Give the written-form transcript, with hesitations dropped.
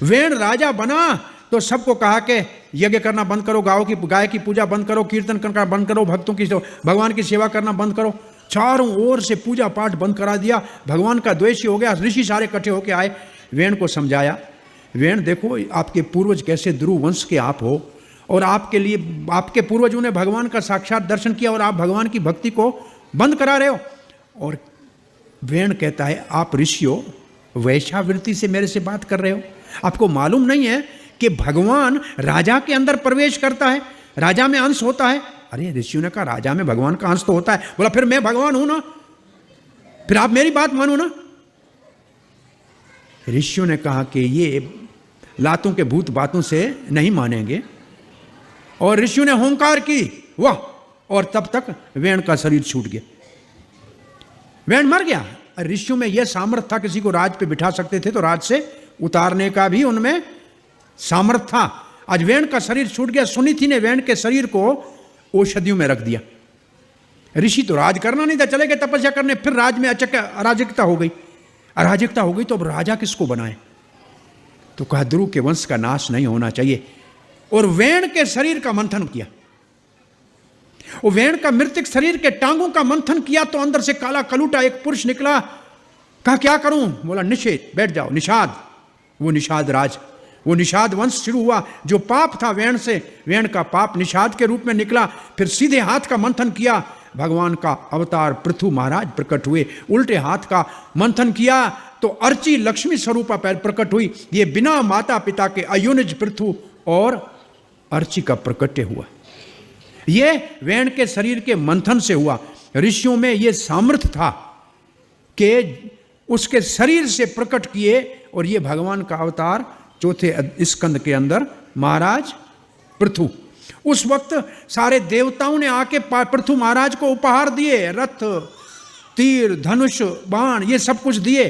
वेण राजा बना तो सबको कहा कि यज्ञ करना बंद करो, गाय की पूजा बंद करो, कीर्तन करना बंद करो, भक्तों की भगवान की सेवा करना बंद करो। चारों ओर से पूजा पाठ बंद करा दिया, भगवान का द्वेषी हो गया। ऋषि सारे इकट्ठे होके आए, वेण को समझाया, वेण देखो आपके पूर्वज कैसे ध्रुव वंश के आप हो, और आपके लिए आपके पूर्वजों ने भगवान का साक्षात दर्शन किया और आप भगवान की भक्ति को बंद करा रहे हो। और वेण कहता है, आप ऋषियों वैश्यावृत्ति से मेरे से बात कर रहे हो? आपको मालूम नहीं है कि भगवान राजा के अंदर प्रवेश करता है, राजा में अंश होता है? अरे ऋषियों ने कहा, राजा में भगवान का अंश तो होता है। बोला, फिर मैं भगवान हूं ना, फिर आप मेरी बात मानो ना। ऋषियों ने कहा कि ये लातों के भूत बातों से नहीं मानेंगे, और ऋषियों ने होंकार की, वाह, और तब तक वेण का शरीर छूट गया, वेण मर गया। ऋषियों में यह सामर्थ्य था, किसी को राज पे बिठा सकते थे तो राज से उतारने का भी उनमें सामर्थ्य था। आज वेण का शरीर छूट गया। सुनीति ने वेण के शरीर को औषधियों में रख दिया। ऋषि तो राज करना नहीं था, चले गए तपस्या करने। फिर राज में अराजकता हो गई, अराजकता हो गई तो अब राजा किसको बनाए? तो कहा, ध्रुव के वंश का नाश नहीं होना चाहिए। और वेण के शरीर का मंथन किया, वो वेण का मृतक शरीर के टांगों का मंथन किया तो अंदर से काला कलूटा एक पुरुष निकला। कहा, क्या करूं? बोला, निषेध, बैठ जाओ, निषाद। वो निषाद राज, वो निषाद वंश शुरू हुआ। जो पाप था वेण से, वेण का पाप निषाद के रूप में निकला। फिर सीधे हाथ का मंथन किया, भगवान का अवतार पृथु महाराज प्रकट हुए। उल्टे हाथ का मंथन किया तो अर्ची लक्ष्मी स्वरूपा प्रकट हुई। ये बिना माता पिता के अयुनिज पृथु और अर्ची का प्रकट्य हुआ। ये वेण के शरीर के मंथन से हुआ। ऋषियों में ये सामर्थ्य था कि उसके शरीर से प्रकट किए, और ये भगवान का अवतार चौथे स्कंद के अंदर महाराज पृथु। उस वक्त सारे देवताओं ने आके पृथु महाराज को उपहार दिए, रथ, तीर, धनुष, बाण, ये सब कुछ दिए।